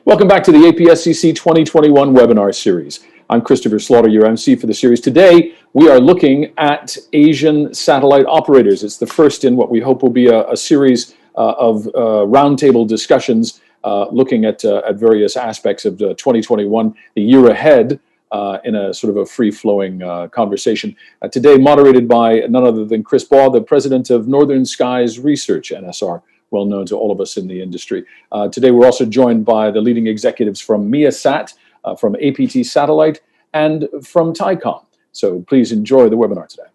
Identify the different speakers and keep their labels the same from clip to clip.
Speaker 1: Welcome back to the APSCC 2021 webinar series. I'm Christopher Slaughter, your MC for the series. Today, we are looking at Asian satellite operators. It's the first in what we hope will be a series of roundtable discussions looking at various aspects of 2021, the year ahead, in a sort of a free-flowing conversation. Today, moderated by none other than Chris Baugh, the president of Northern Skies Research, NSR, well known to all of us in the industry. Today, we're also joined by the leading executives from MiaSat, from APT Satellite, and from TYCON. So please enjoy the webinar today.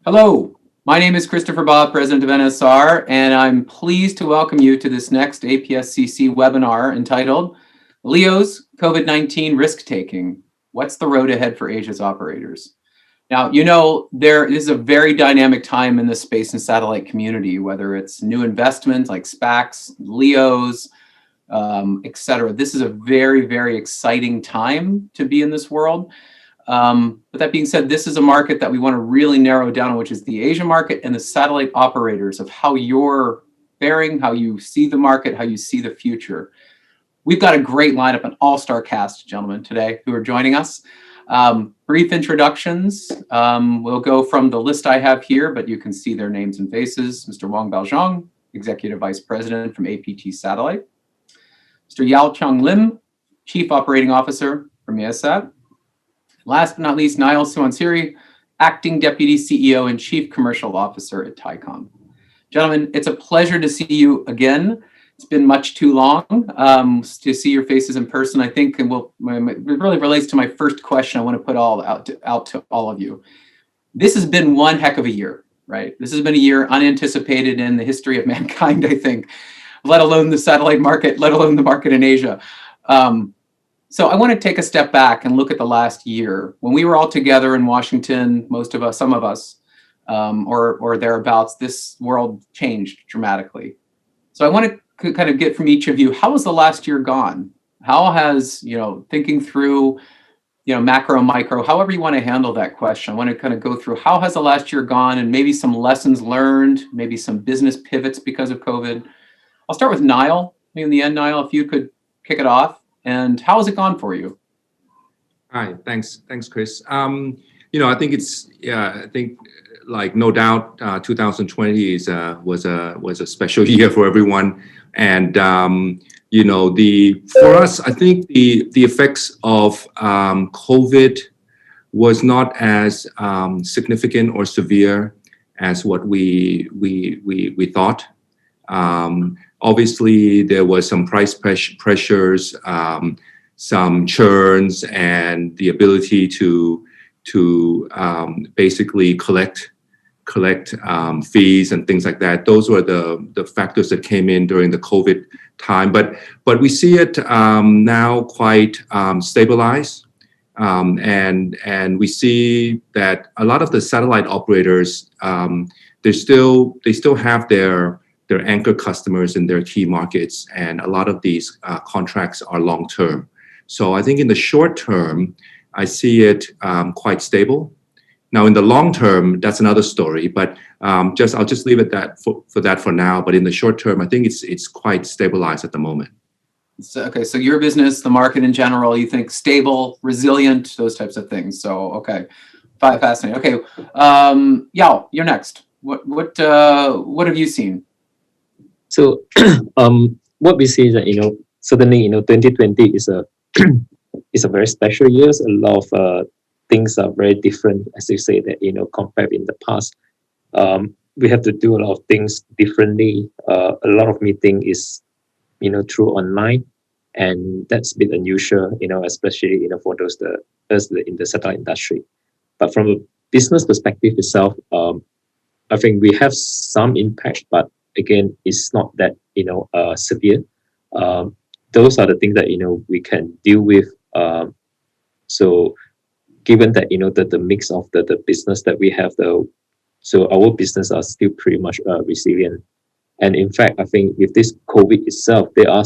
Speaker 2: Hello, my name is Christopher Baugh, president of NSR, and I'm pleased to welcome you to this next APSCC webinar entitled LEO's COVID-19 Risk-Taking. What's the road ahead for Asia's operators? Now, you know, there is a very dynamic time in the space and satellite community, whether it's new investments like SPACs, LEOs, et cetera. This is a very, very exciting time to be in this world. But that being said, this is a market that we want to really narrow down on, which is the Asian market and the satellite operators, of how you're faring, how you see the market, how you see the future. We've got a great lineup, an all-star cast, gentlemen, today who are joining us. Brief introductions. We'll go from the list I have here, but you can see their names and faces. Mr. Wang Baozhang, Executive Vice President from APT Satellite. Mr. Yao Chang Lim, Chief Operating Officer from MiaSat. Last but not least, Niall Suansiri, Acting Deputy CEO and Chief Commercial Officer at TYCON. Gentlemen, it's a pleasure to see you again. It's been much too long to see your faces in person, I think, and it really relates to my first question I want to put out to all of you. This has been one heck of a year, right? This has been a year unanticipated in the history of mankind, I think, let alone the satellite market, let alone the market in Asia. So I want to take a step back and look at the last year. When we were all together in Washington, most of us, some of us, or thereabouts, this world changed dramatically. So I want to kind of get from each of you, how has the last year gone? How has, thinking through, macro, micro, however you want to handle that question, I want to kind of go through how has the last year gone and maybe some lessons learned, maybe some business pivots because of COVID. I'll start with Niall. In the end, Niall, if you could kick it off, and how has it gone for you?
Speaker 3: Hi, thanks, Chris. I think like no doubt, 2020 was a special year for everyone, and for us, I think the effects of COVID was not as significant or severe as what we thought. Obviously, there was some price pressures, some churns, and the ability to basically collect fees and things like that. Those were the factors that came in during the COVID time. But we see it now quite stabilized, and we see that a lot of the satellite operators they still have their anchor customers in their key markets, and a lot of these contracts are long term. So I think in the short term, I see it quite stable. Now, in the long term, that's another story. But I'll just leave it for that for now. But in the short term, I think it's quite stabilized at the moment.
Speaker 2: Okay, so your business, the market in general, you think stable, resilient, those types of things. So okay, fascinating. Okay, Yao, you're next. What have you seen?
Speaker 4: So what we see is that certainly 2020 is a very special year. A lot of things are very different, as you say, that compared in the past. We have to do a lot of things differently. A lot of meeting is through online, and that's a bit unusual, especially for those us in the satellite industry. But from a business perspective itself, I think we have some impact, but again, it's not that severe. Those are the things that we can deal with. So given that the mix of the business that we have, so our business are still pretty much resilient. And in fact, I think with this COVID itself, there are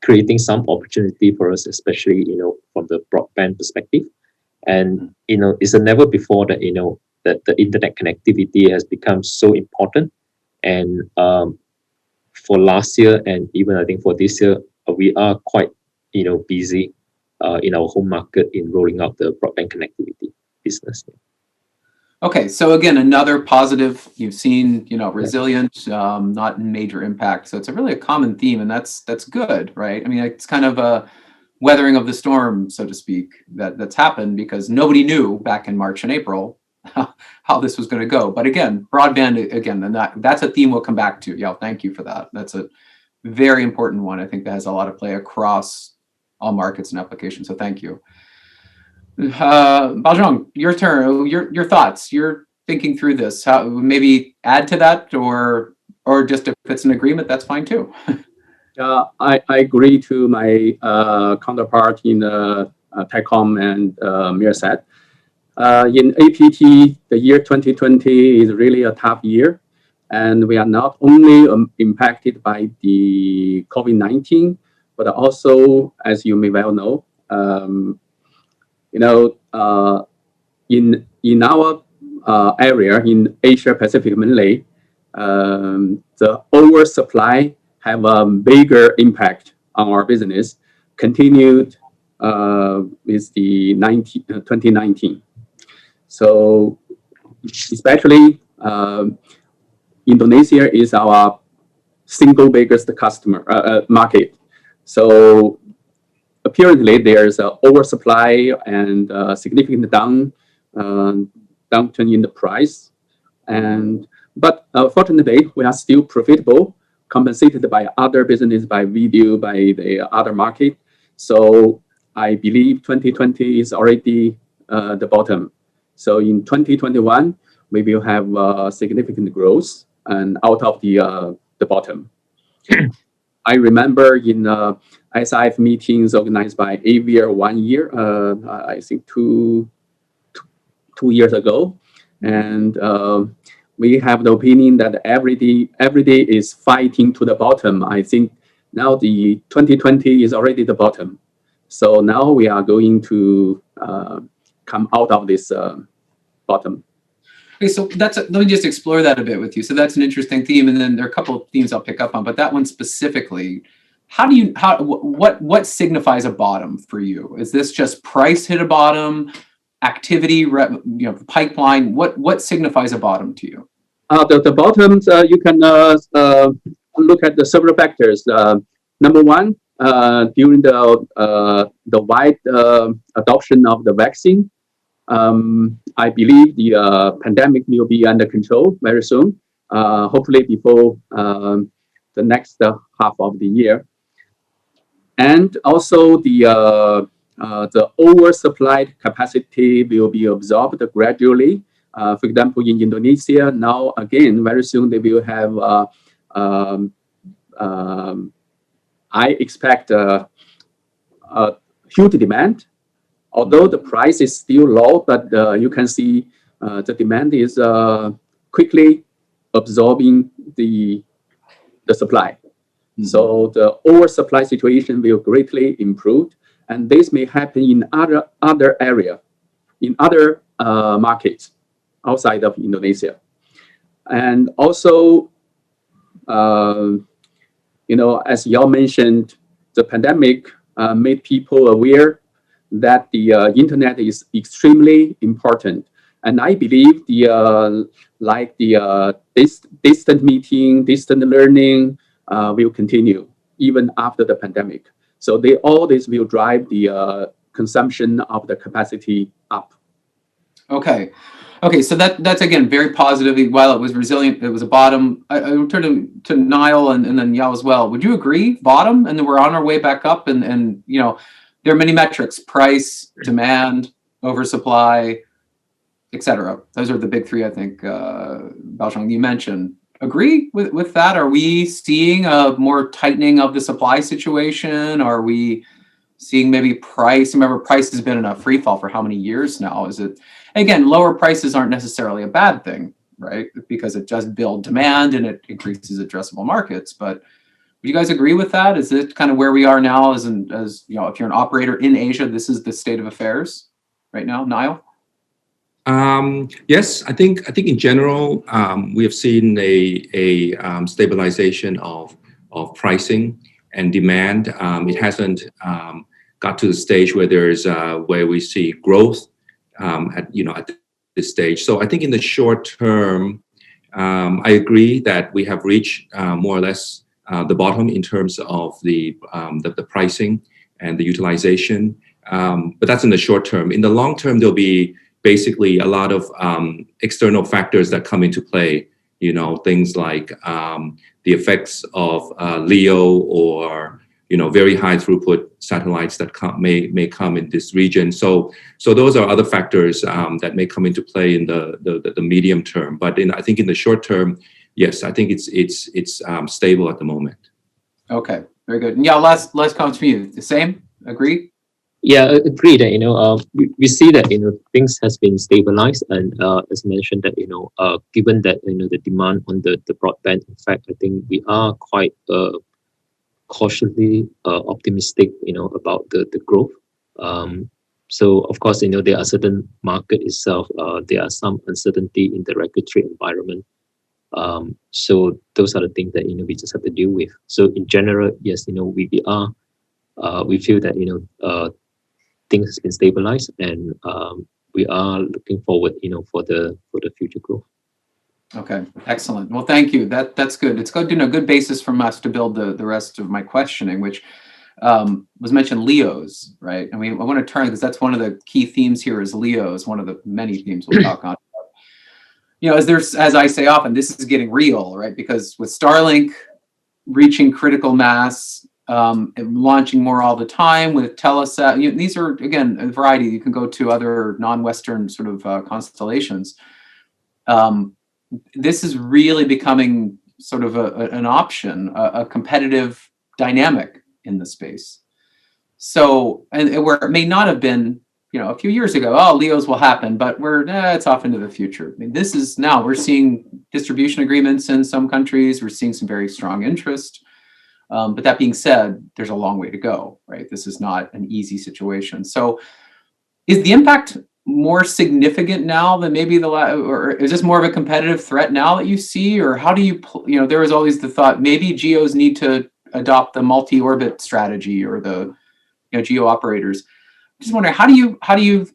Speaker 4: creating some opportunity for us, especially from the broadband perspective. And it's a never before that that the internet connectivity has become so important. And for last year and even I think for this year, we are quite busy in our home market in rolling out the broadband connectivity business.
Speaker 2: Okay, so again, another positive. You've seen, resilient, not major impact. So it's really a common theme, and that's good, right? I mean, it's kind of a weathering of the storm, so to speak, that's happened because nobody knew back in March and April how this was going to go. But again, broadband, again, and that's a theme we'll come back to. Yeah, thank you for that. That's a very important one. I think that has a lot of play across all markets and applications. So thank you. Baozhong, your turn. Your thoughts. You're thinking through this. How maybe add to that, or just if it's an agreement, that's fine too.
Speaker 5: I agree to my counterpart in TYCON and Mirasat. In APT, the year 2020 is really a tough year, and we are not only impacted by the COVID-19, but also, as you may well know, in our area in Asia Pacific mainly, the oversupply have a bigger impact on our business. Continued with the 2019. So especially Indonesia is our single biggest customer market. So apparently there's an oversupply and significant downturn in the price. But fortunately, we are still profitable, compensated by other business, by video, by the other market. So I believe 2020 is already the bottom. So in 2021, we will have significant growth and out of the bottom. I remember in SIF meetings organized by Avia 1 year, I think two years ago, and we have the opinion that every day is fighting to the bottom. I think now the 2020 is already the bottom. So now we are going to come out of this bottom.
Speaker 2: Okay, so let me just explore that a bit with you. So that's an interesting theme, and then there are a couple of themes I'll pick up on, but that one specifically, what signifies a bottom for you? Is this just price hit a bottom, activity, pipeline? What signifies a bottom to you?
Speaker 5: The bottoms, you can look at the several factors. Number one, during the wide adoption of the vaccine, I believe the pandemic will be under control very soon, hopefully before the next half of the year. And also the oversupplied capacity will be absorbed gradually. For example, in Indonesia, now again, very soon they will have, I expect a huge demand. Although the price is still low, but you can see the demand is quickly absorbing the supply. Mm-hmm. So the oversupply situation will greatly improve, and this may happen in other area, in other markets outside of Indonesia. And also, as y'all mentioned, the pandemic made people aware that the internet is extremely important, and I believe distant meeting, distant learning will continue even after the pandemic. So all this will drive the consumption of the capacity up.
Speaker 2: Okay, so that's again very positive. While it was resilient, it was a bottom. I will turn to Niall and then Yao as well. Would you agree, bottom, and then we're on our way back up, and there are many metrics: price, demand, oversupply, etc. Those are the big three, I think. Baozhong, you mentioned. Agree with that? Are we seeing a more tightening of the supply situation? Are we seeing maybe price? Remember, price has been in a free fall for how many years now? Is it, again, lower prices aren't necessarily a bad thing, right? Because it does build demand and it increases addressable markets. But would you guys agree with that? Is it kind of where we are now as if you're an operator in Asia, this is the state of affairs right now? Niall?
Speaker 3: Yes, I think in general we have seen a stabilization of pricing and demand. It hasn't got to the stage where where we see growth at this stage. So I think in the short term, I agree that we have reached more or less the bottom in terms of the pricing and the utilization. But that's in the short term. In the long term, there'll be basically a lot of external factors that come into play. Things like the effects of LEO or very high throughput satellites that may come in this region. So those are other factors that may come into play in the medium term. But I think in the short term, yes, I think it's stable at the moment.
Speaker 2: Okay, very good. And yeah, last comments from you. The same? Agree?
Speaker 4: Yeah, I agree that we see that things has been stabilized, and as mentioned that given that the demand on the broadband, in fact, I think we are quite cautiously optimistic about the growth. So of course there are certain market itself, there are some uncertainty in the regulatory environment. So those are the things that we just have to deal with. So in general, yes, we feel that things has been stabilized, and we are looking forward for the future growth.
Speaker 2: Okay, excellent. Well, thank you. That's good. It's good to know, good basis from us to build the rest of my questioning, which was mentioned LEOs, right? I mean, I want to turn, because that's one of the key themes here is LEOs, one of the many themes we'll talk on. As I say often, this is getting real, right? Because with Starlink reaching critical mass, and launching more all the time with Telesat, these are, again, a variety. You can go to other non-Western sort of constellations. This is really becoming sort of an option, a competitive dynamic in the space. So, and where it may not have been, a few years ago, LEOs will happen, but it's off into the future. I mean, this is now, we're seeing distribution agreements in some countries. We're seeing some very strong interest. But that being said, there's a long way to go, right? This is not an easy situation. So is the impact more significant now than maybe or is this more of a competitive threat now that you see? Or how do you, there was always the thought maybe GEOs need to adopt the multi-orbit strategy, or the GEO operators. Just wondering, how do you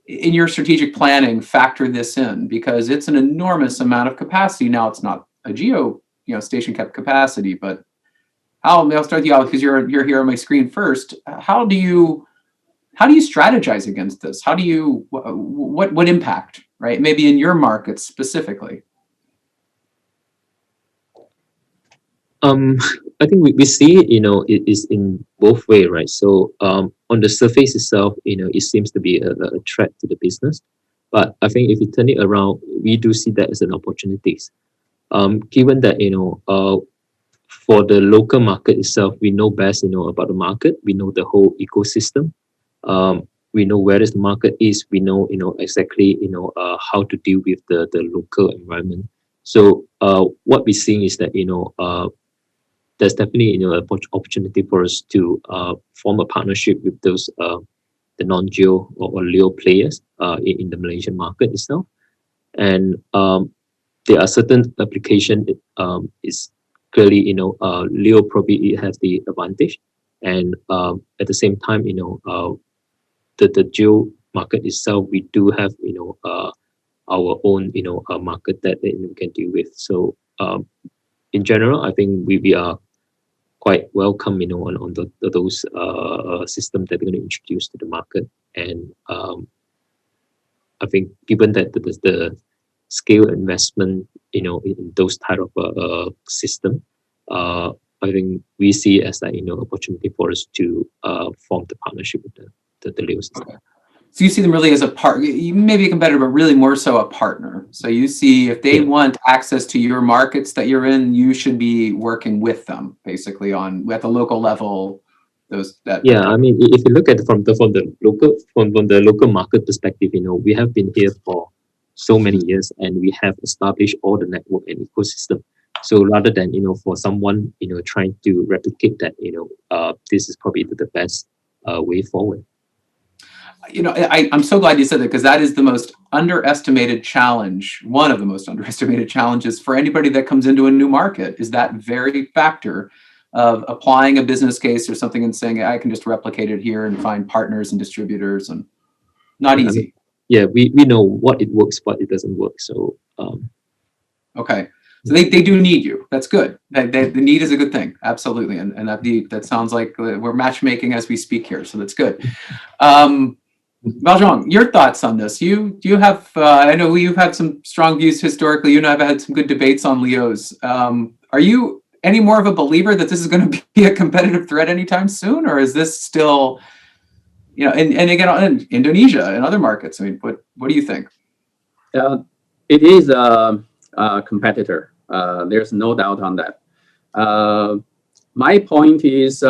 Speaker 2: in your strategic planning factor this in? Because it's an enormous amount of capacity. Now it's not a GEO station kept capacity, but I'll start with you, because you're here on my screen first. How do you strategize against this? How do you, what impact, right? Maybe in your markets specifically.
Speaker 4: I think we see it is in both ways, right? So on the surface itself, it seems to be a threat to the business. But I think if you turn it around, we do see that as an opportunity. Given that for the local market itself, we know best about the market. We know the whole ecosystem. We know where the market is. We know exactly how to deal with the local environment. So what we're seeing is that there's definitely an opportunity for us to form a partnership with those the non-geo or LEO players in the Malaysian market itself. And there are certain application is clearly LEO probably it has the advantage, and at the same time the geo market itself, we do have our own market that we can deal with. So in general, I think we are quite welcome on those systems that we're going to introduce to the market. And I think given that the scale investment in those type of system, I think we see as an opportunity for us to form the partnership with the LEO system.
Speaker 2: Okay. So you see them really as a partner, maybe a competitor, but really more so a partner. So you see if they want access to your markets that you're in, you should be working with them basically at the local level.
Speaker 4: I mean, if you look at it from the local market perspective, we have been here for so many years, and we have established all the network and ecosystem. So rather than for someone trying to replicate that, this is probably the best way forward.
Speaker 2: I'm so glad you said that, because that is the most underestimated challenge, one of the most underestimated challenges for anybody that comes into a new market, is that very factor of applying a business case or something and saying, I can just replicate it here and find partners and distributors, and not easy.
Speaker 4: Yeah, we know what it works, but it doesn't work. So
Speaker 2: okay. So they do need you. That's good. The need is a good thing. Absolutely. And that sounds like we're matchmaking as we speak here. So that's good. Baozhong, your thoughts on this? You have, I know you've had some strong views historically. You and I have had some good debates on LEOs. Are you any more of a believer that this is going to be a competitive threat anytime soon? Or is this still, and again, in Indonesia and other markets, I mean, what do you think?
Speaker 5: It is a competitor. There's no doubt on that. My point is,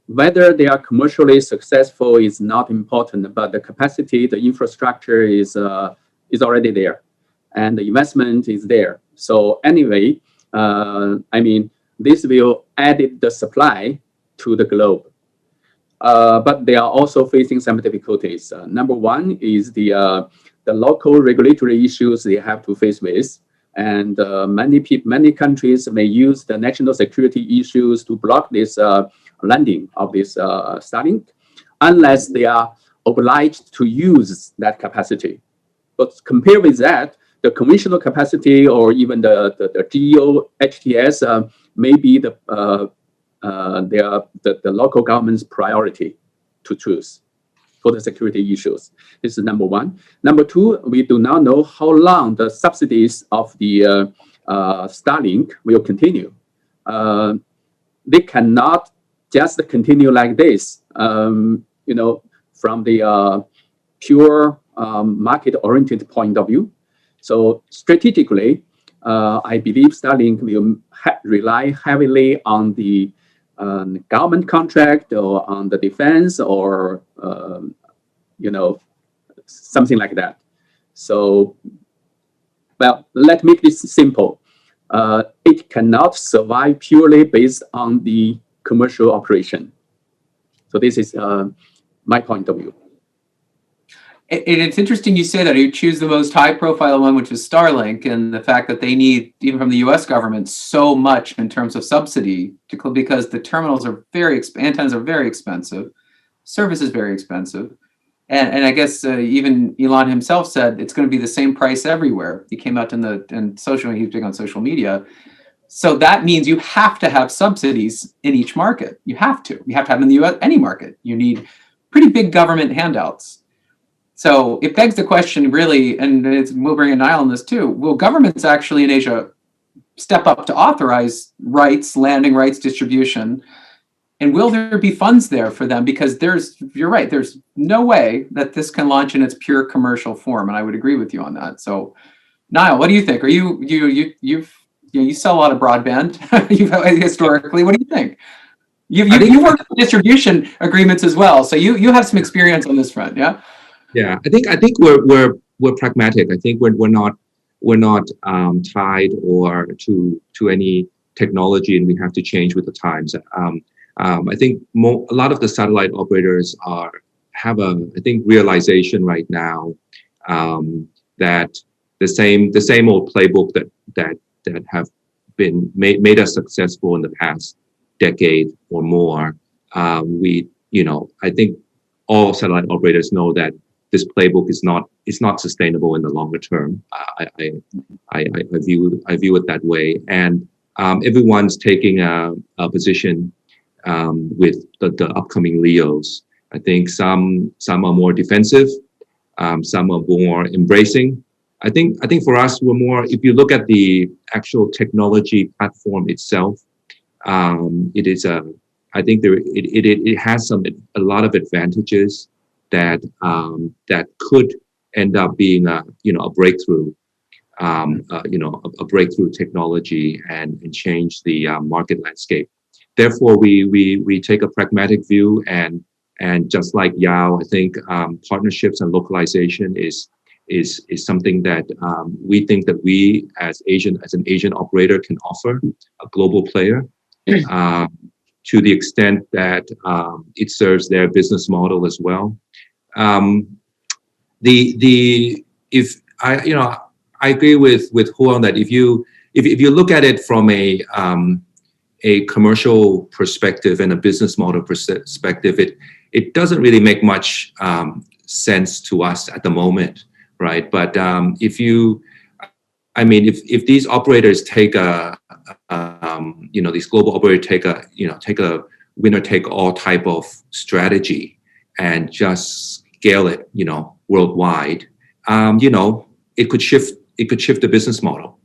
Speaker 5: whether they are commercially successful is not important, but the capacity, the infrastructure is already there, and the investment is there. So anyway, I mean, this will add the supply to the globe. But they are also facing some difficulties. Number one is the local regulatory issues they have to face with. And many countries may use the national security issues to block this landing of this Starlink, unless they are obliged to use that capacity. But compared with that, the conventional capacity or even the GEO HTS may be the local government's priority to choose for the security issues. This is number one. Number two, we do not know how long the subsidies of the Starlink will continue. They cannot just continue like this, from the pure market-oriented point of view. So strategically, I believe Starlink will rely heavily on the government contract or on the defense or, something like that. So, well, let's make this simple. It cannot survive purely based on the commercial operation. So this is my point of view.
Speaker 2: And it's interesting you say that. You choose the most high-profile one, which is Starlink, and the fact that they need, even from the U.S. government, so much in terms of subsidy, because the terminals are antennas are very expensive, service is very expensive, and I guess even Elon himself said it's going to be the same price everywhere. He came out he was big on social media. So that means you have to have subsidies in each market. You have to have them in the U.S. Any market. You need pretty big government handouts. So it begs the question, really, and we'll bring in Niall on this too, will governments actually in Asia step up to authorize rights, landing rights, distribution, and will there be funds there for them? Because you're right, there's no way that this can launch in its pure commercial form, and I would agree with you on that. So Niall, what do you think? Are you sell a lot of broadband historically, what do you think? You work with distribution agreements as well, so you have some experience on this front, yeah?
Speaker 3: Yeah, I think we're pragmatic. I think we're not tied or to any technology, and we have to change with the times. I think a lot of the satellite operators have a realization right now that the same old playbook that have been made us successful in the past decade or more. I think all satellite operators know that this playbook is not sustainable in the longer term. I view it that way, and everyone's taking a position with the upcoming LEOs. I think some are more defensive, some are more embracing. I think for us, we're more. If you look at the actual technology platform itself, it is I think it has a lot of advantages that could end up being a breakthrough, a breakthrough technology and change the market landscape. Therefore, we take a pragmatic view, and just like Yao, I think partnerships and localization is something that we think that we as an Asian operator can offer a global player. To the extent that it serves their business model as well. if I agree with Huang that if you look at it from a commercial perspective and a business model perspective, it doesn't really make much sense to us at the moment, right? But if these operators take these global operators take a winner take all type of strategy and just scale it, worldwide, it could shift the business model.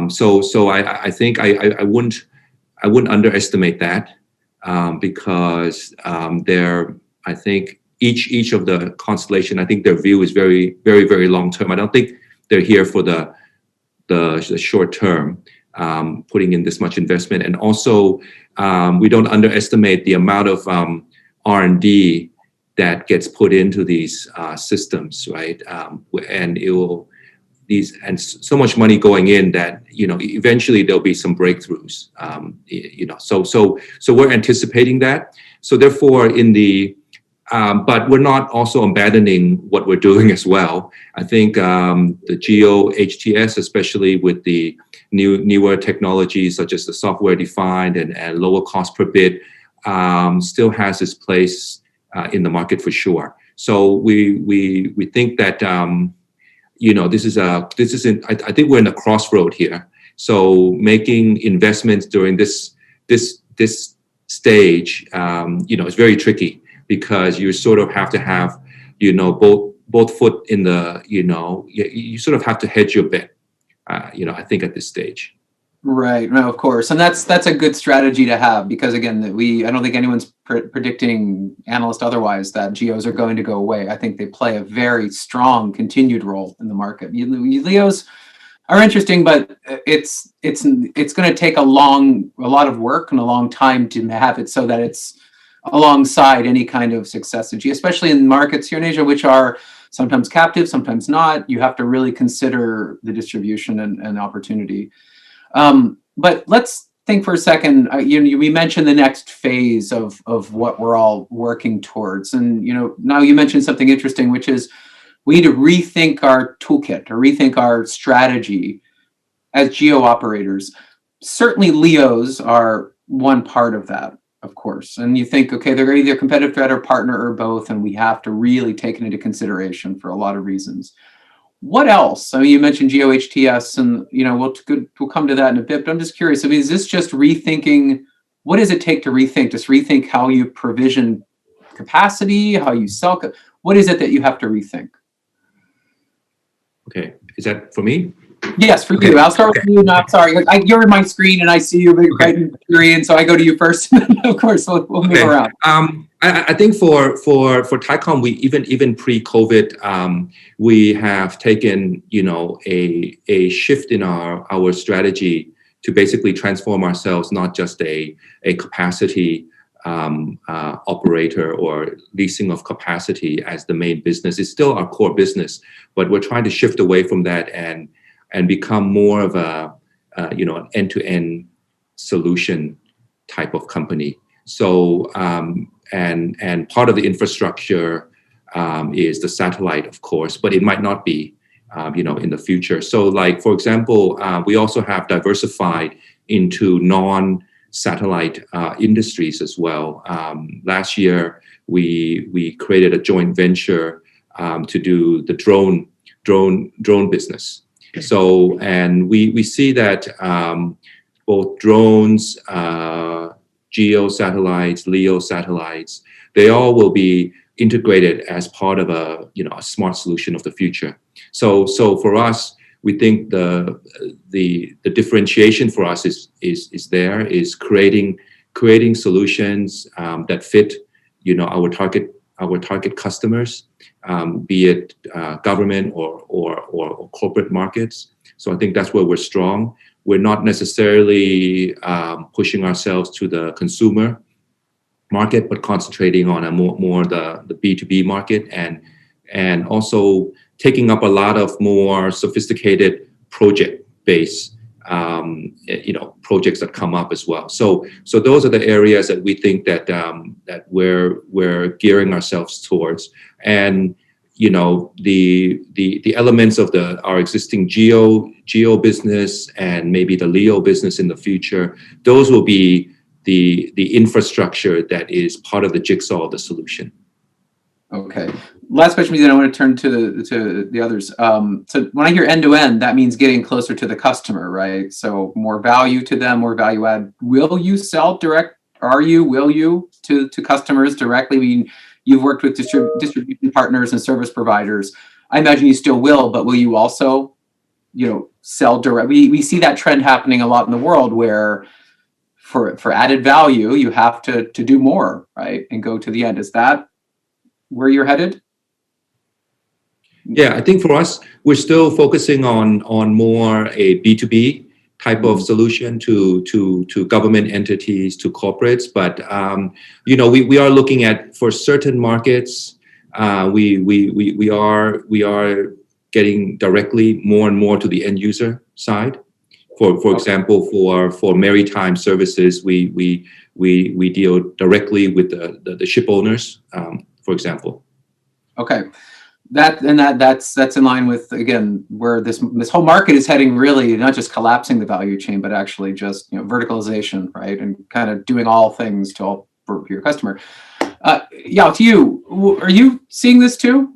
Speaker 3: So I think I wouldn't underestimate that, because I think each of the constellation, I think their view is very, very, very long term. I don't think they're here for the short term, putting in this much investment. And also, we don't underestimate the amount of R&D that gets put into these systems, right? And so much money going in that eventually there'll be some breakthroughs. So we're anticipating that. So therefore, but we're not also abandoning what we're doing as well. I think the VHTS, especially with the newer technologies such as the software defined and lower cost per bit, still has its place in the market for sure. So we think that I think we're in a crossroad here. So making investments during this stage, it's very tricky, because you sort of have to have, both foot in the, you sort of have to hedge your bet, I think at this stage.
Speaker 2: Right. No, of course. And that's a good strategy to have, because again, I don't think anyone's predicting, analyst otherwise, that GEOs are going to go away. I think they play a very strong continued role in the market. LEOs are interesting, but it's going to take a lot of work and a long time to have it so that it's alongside any kind of success of GEO, especially in markets here in Asia, which are sometimes captive, sometimes not. You have to really consider the distribution and opportunity. But let's think for a second. We mentioned the next phase of what we're all working towards, and now you mentioned something interesting, which is we need to rethink our toolkit or rethink our strategy as geo operators. Certainly, LEOs are one part of that, of course. And you think, okay, they're either competitive threat or partner or both, and we have to really take it into consideration for a lot of reasons. What else? I mean, you mentioned VHTS, and we'll come to that in a bit. But I'm just curious. I mean, is this just rethinking? What does it take to rethink? Just rethink how you provision capacity, how you sell. What is it that you have to rethink?
Speaker 3: Okay, is that for me?
Speaker 2: Yes, for you. I'll start with you. No, I'm sorry. You're in my screen, and I see you right in experience, so I go to you first. Of course, we'll move around.
Speaker 3: I think for TYCON, we even pre-COVID, we have taken a shift in our strategy to basically transform ourselves, not just a capacity operator or leasing of capacity as the main business. It's still our core business, but we're trying to shift away from that and become more of an end-to-end solution type of company. So and part of the infrastructure is the satellite, of course, but it might not be in the future. So like, for example, we also have diversified into non-satellite industries as well. Last year, we created a joint venture to do the drone business. So, and we see that both drones, GEO satellites, LEO satellites, they all will be integrated as part of a smart solution of the future. So for us, we think the differentiation for us is creating solutions that fit our target customers, be it government or corporate markets. So I think that's where we're strong. We're not necessarily pushing ourselves to the consumer market, but concentrating on a more the B2B market, and also taking up a lot of more sophisticated project-based projects that come up as well. So those are the areas that we think that that we're gearing ourselves towards. And the elements of our existing geo business and maybe the LEO business in the future, those will be the infrastructure that is part of the jigsaw of the solution.
Speaker 2: Okay. Last question, then I want to turn to the others. So when I hear end to end, that means getting closer to the customer, right? So more value to them, more value add. Will you sell direct? Will you to customers directly? I mean, you've worked with distribution partners and service providers. I imagine you still will, but will you also, sell direct? We see that trend happening a lot in the world where for added value, you have to do more, right? And go to the end. Is that where you're headed?
Speaker 3: Yeah, I think for us, we're still focusing on more a B2B type of solution to government entities, to corporates. But we are looking at, for certain markets, we are getting directly more and more to the end user side. For example, for maritime services, we deal directly with the ship owners, for example.
Speaker 2: Okay. That's in line with, again, where this whole market is heading, really, not just collapsing the value chain, but actually just verticalization, right? And kind of doing all things to all for your customer. Yao, to you, are you seeing this too?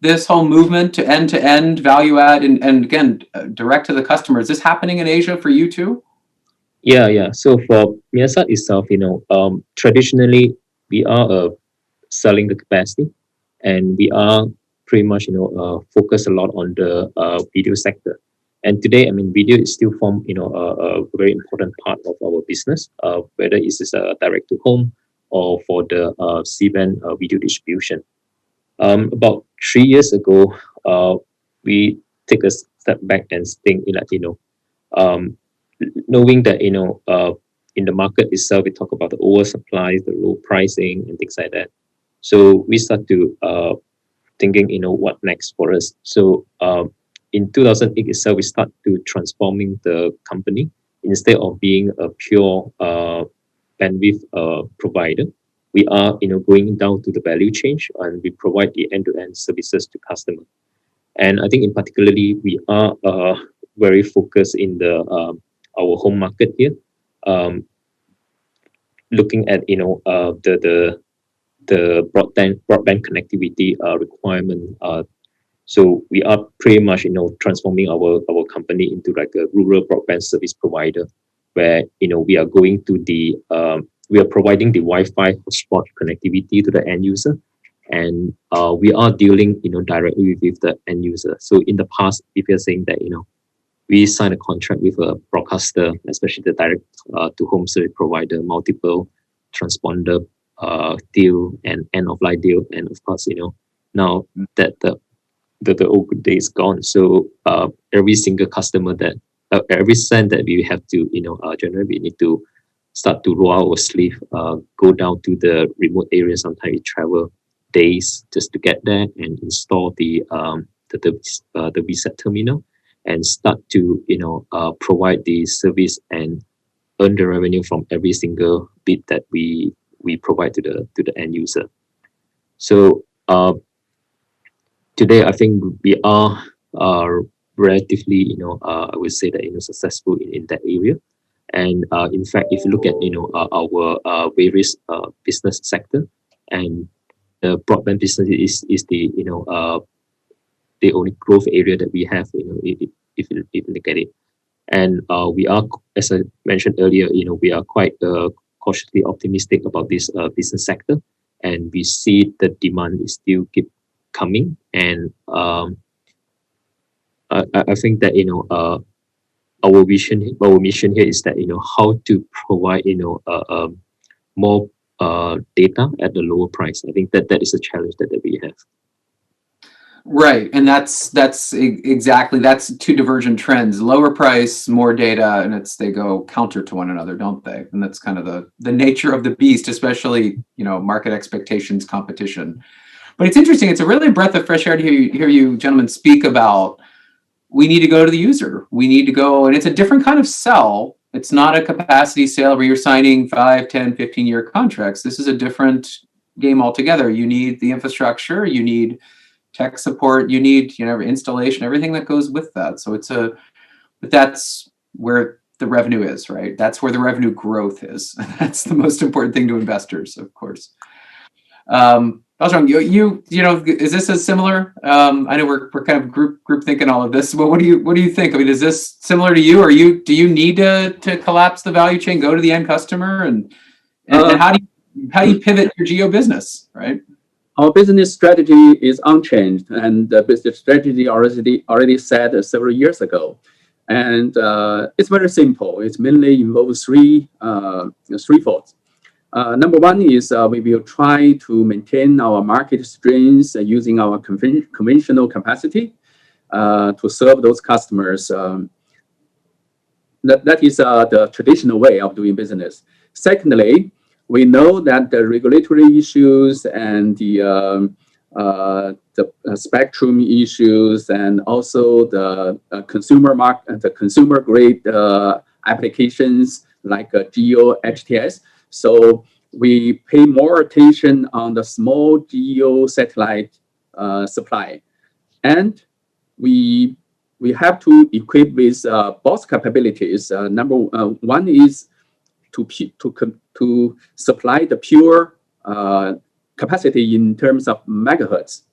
Speaker 2: This whole movement to end value add and again, direct to the customer. Is this happening in Asia for you too?
Speaker 4: Yeah. So for Miasat itself, traditionally we are selling the capacity, and we are pretty much focus a lot on the video sector. And today, I mean, video is still form a very important part of our business, whether it is direct to home or for the Cband video distribution. About 3 years ago, we take a step back and think, knowing that in the market itself, we talk about the oversupply, the low pricing, and things like that. So we start to thinking, what next for us. So in 2008 itself, we start to transforming the company. Instead of being a pure bandwidth provider, we are going down to the value chain, and we provide the end-to-end services to customers. And I think in particularly, we are very focused in the our home market here, looking at the broadband connectivity requirement. So we are pretty much transforming our company into like a rural broadband service provider, where we are going to we are providing the Wi-Fi hotspot connectivity to the end user, and we are dealing directly with the end user. So in the past, if you're saying that we signed a contract with a broadcaster, especially the direct to home service provider, multiple transponder deal and end of life deal, and of course now that the old day is gone, so every single customer that every cent that we have to generate, we need to start to roll out our sleeve, go down to the remote areas. Sometimes we travel days just to get there and install the reset terminal and start to provide the service and earn the revenue from every single bit that we provide to the end user. So today, I think we are relatively, I would say that successful in that area. And in fact, if you look at our various business sector, and the broadband business is the only growth area that we have, if you look at it. And we are, as I mentioned earlier, we are quite cautiously optimistic about this business sector, and we see the demand is still keep coming. And I think that our mission here is that how to provide more data at a lower price. I think that is a challenge that we have.
Speaker 2: Right, and that's exactly, that's two divergent trends: lower price, more data, and they go counter to one another, don't they? And that's kind of the nature of the beast, especially market expectations, competition. But it's interesting; it's a really breath of fresh air to hear you gentlemen speak about we need to go to the user. We need to go, and it's a different kind of sell. It's not a capacity sale where you're signing 5, 10, 15-year contracts. This is a different game altogether. You need the infrastructure, you need tech support, you need, you know, installation, everything that goes with that. So but that's where the revenue is, right? That's where the revenue growth is. That's the most important thing to investors, of course. Baozhong, you know, is this a similar? I know we're kind of group thinking all of this, but what do you think? I mean, is this similar to you? Do you need to collapse the value chain, go to the end customer, and how do you pivot your geo business, right?
Speaker 5: Our business strategy is unchanged, and the business strategy already set several years ago, and it's very simple. It mainly involves threefold. Number one is we will try to maintain our market strengths using our conventional capacity to serve those customers. That is the traditional way of doing business. Secondly, we know that the regulatory issues and the spectrum issues and also the consumer grade applications like GEO, HTS. So we pay more attention on the small GEO satellite supply, and we have to equip with both capabilities. Number one is to supply the pure capacity in terms of megahertz,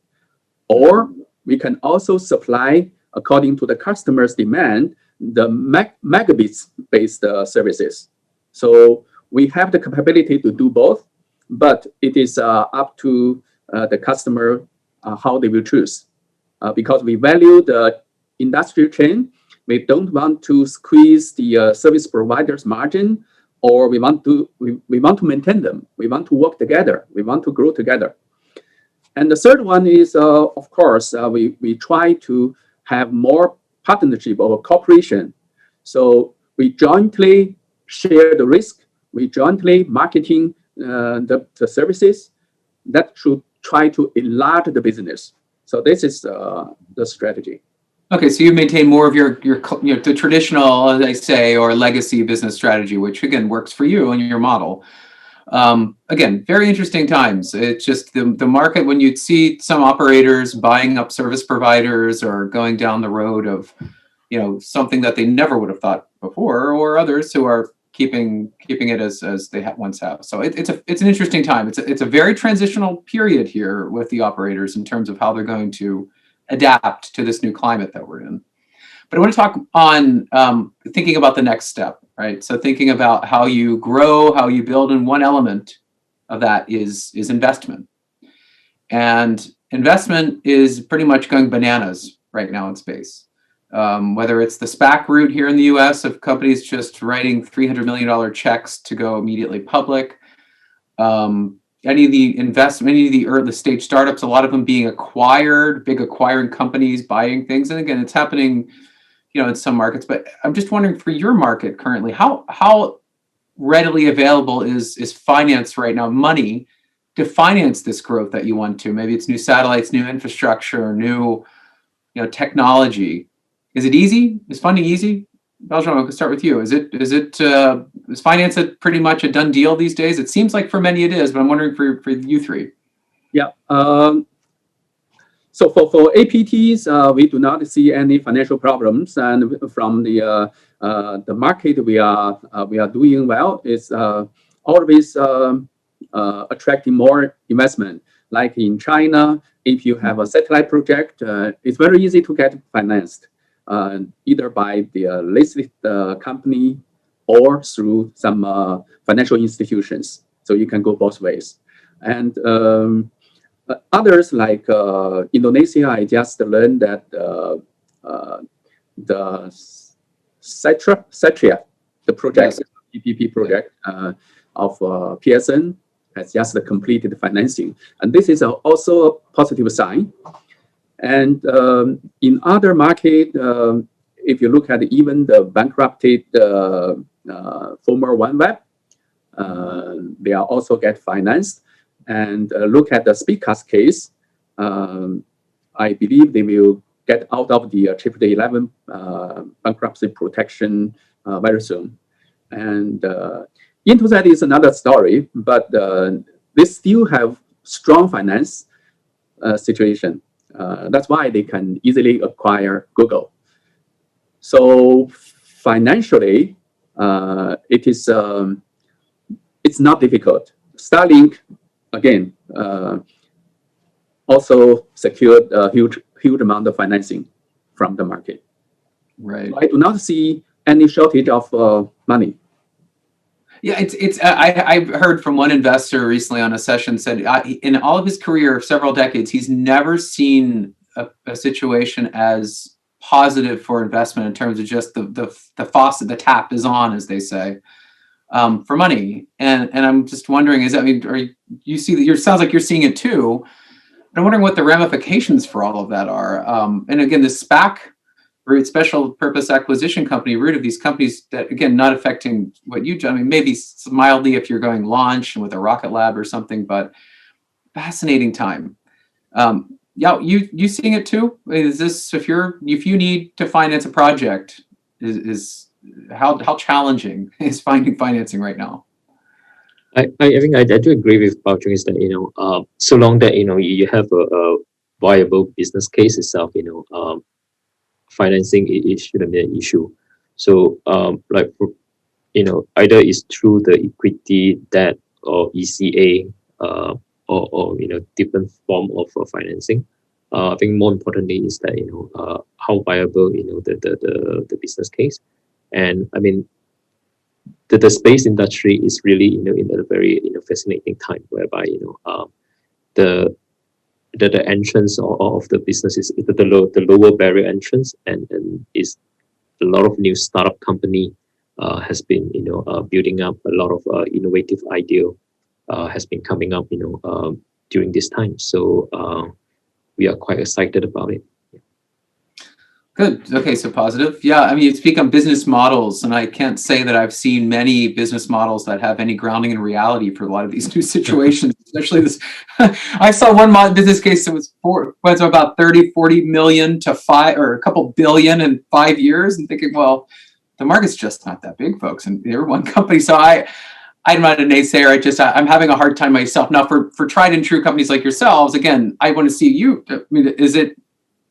Speaker 5: or we can also supply, according to the customer's demand, the megabits based services. So we have the capability to do both, but it is up to the customer how they will choose. Because we value the industrial chain, we don't want to squeeze the service provider's margin, or we want to maintain them. We want to work together. We want to grow together. And the third one is, of course, we try to have more partnership or cooperation. So we jointly share the risk. We jointly marketing the services that should try to enlarge the business. So this is the strategy.
Speaker 2: Okay, so you maintain more of your the traditional, as I say, or legacy business strategy, which again works for you and your model. Again, very interesting times. It's just the market, when you see some operators buying up service providers or going down the road of, you know, something that they never would have thought before, or others who are keeping it as they once have. So it's an interesting time. It's a very transitional period here with the operators in terms of how they're going to adapt to this new climate that we're in. But I want to talk on thinking about the next step, right? So thinking about how you grow, how you build, and one element of that is investment. And investment is pretty much going bananas right now in space. Whether it's the SPAC route here in the US of companies just writing $300 million checks to go immediately public, any of the investment, any of the early stage startups, a lot of them being acquired, big acquiring companies buying things. And again, it's happening, you know, in some markets, but I'm just wondering for your market currently, how readily available is finance right now, money to finance this growth that you want to? Maybe it's new satellites, new infrastructure, new, you know, technology. Is it easy? Is funding easy? Baozhong, I'll start with you. Is finance pretty much a done deal these days? It seems like for many it is, but I'm wondering for you three.
Speaker 5: Yeah. So for APTs, we do not see any financial problems, and from the market we are doing well. Is always attracting more investment. Like in China, if you have a satellite project, it's very easy to get financed, either by the listed company or through some financial institutions. So you can go both ways. And others like Indonesia, I just learned that the Satria, the project, yes, PPP project of PSN has just completed financing. And this is also a positive sign. And in other market, if you look at even the bankrupted former OneWeb, they are also get financed. And look at the Speedcast case, I believe they will get out of the Chapter 11 bankruptcy protection very soon. And into that is another story, but they still have strong finance situation. That's why they can easily acquire Google. So financially, it's not difficult. Starlink, again, also secured a huge amount of financing from the market.
Speaker 2: Right.
Speaker 5: So I do not see any shortage of money.
Speaker 2: Yeah, I've heard from one investor recently on a session said in all of his career, several decades, he's never seen a situation as positive for investment in terms of just the faucet, the tap is on, as they say, for money. And I'm just wondering, you see that sounds like you're seeing it too. And I'm wondering what the ramifications for all of that are. And again, the SPAC route, special purpose acquisition company route of these companies that, again, not affecting what you do. I mean, maybe mildly if you're going launch and with a rocket lab or something, but fascinating time. Yeah, you seeing it too? Is this, if you need to finance a project, is how challenging is finding financing right now?
Speaker 4: I think I do agree with Bao is that, so long that, you have a viable business case itself, financing it shouldn't be an issue. So either it's through the equity, debt, or ECA, or different form of financing. I think more importantly is that how viable the business case. And I mean, the space industry is really in a very fascinating time whereby the entrance of the business is the lower barrier entrance, and is a lot of new startup company has been building up, a lot of innovative idea has been coming up during this time. So we are quite excited about it.
Speaker 2: Good. Okay, so positive. Yeah, I mean, you speak on business models, and I can't say that I've seen many business models that have any grounding in reality for a lot of these new situations, especially this. I saw one business case that was about 30-40 million to a couple billion in 5 years, and thinking, well, the market's just not that big, folks, and they're one company. So I'm not a naysayer. I'm having a hard time myself. Now, for tried and true companies like yourselves, again, I want to see you. I mean,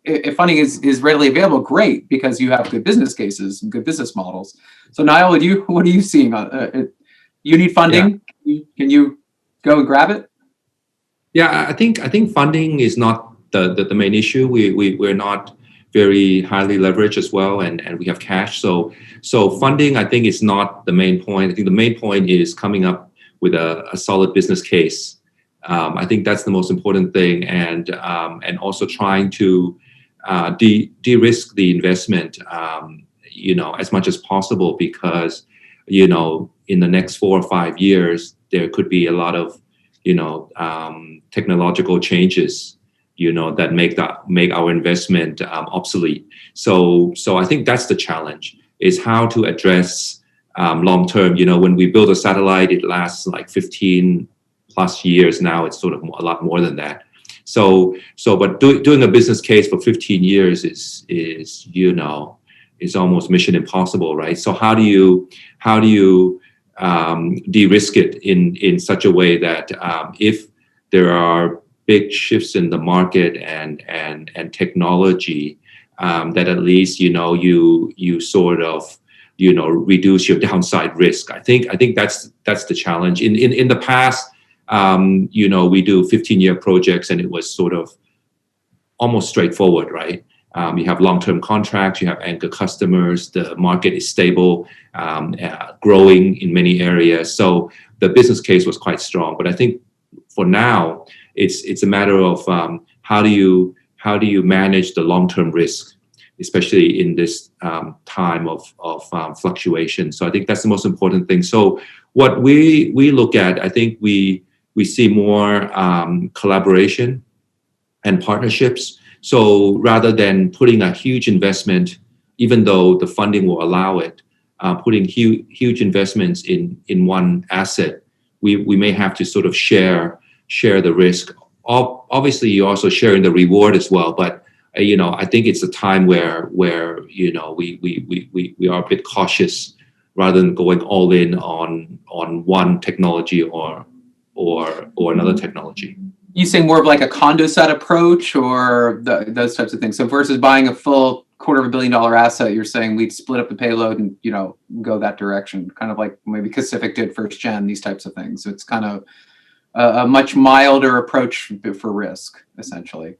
Speaker 2: if funding is readily available, great, because you have good business cases and good business models. So Niall, what are you seeing? You need funding. Yeah. Can you go and grab it?
Speaker 3: Yeah, I think funding is not the main issue. We're not very highly leveraged as well, and we have cash. So funding, I think, is not the main point. I think the main point is coming up with a solid business case. I think that's the most important thing, and also trying to de-risk the investment, as much as possible, because, in the next 4 or 5 years, there could be a lot of, technological changes, that make our investment obsolete. So I think that's the challenge, is how to address long term. When we build a satellite, it lasts like 15 plus years. Now it's sort of a lot more than that. But doing a business case for 15 years is almost mission impossible, right? So how do you de-risk it in such a way that if there are big shifts in the market and technology, that at least you sort of reduce your downside risk. I think that's the challenge. In the past, we do 15-year projects, and it was sort of almost straightforward, right? You have long-term contracts, you have anchor customers, the market is stable, growing in many areas. So the business case was quite strong. But I think for now, it's a matter of how do you manage the long-term risk, especially in this time of fluctuation. So I think that's the most important thing. So what we look at, I think we see more collaboration and partnerships. So rather than putting a huge investment, even though the funding will allow it, putting huge investments in one asset, we may have to sort of share the risk. Obviously, you're also sharing the reward as well. But I think it's a time where we are a bit cautious rather than going all in on one technology or another technology.
Speaker 2: You say more of like a condo set approach or those types of things. So versus buying a full $250 million asset, you're saying we'd split up the payload and, go that direction, kind of like maybe Pacific did first gen, these types of things. So it's kind of a much milder approach for risk, essentially.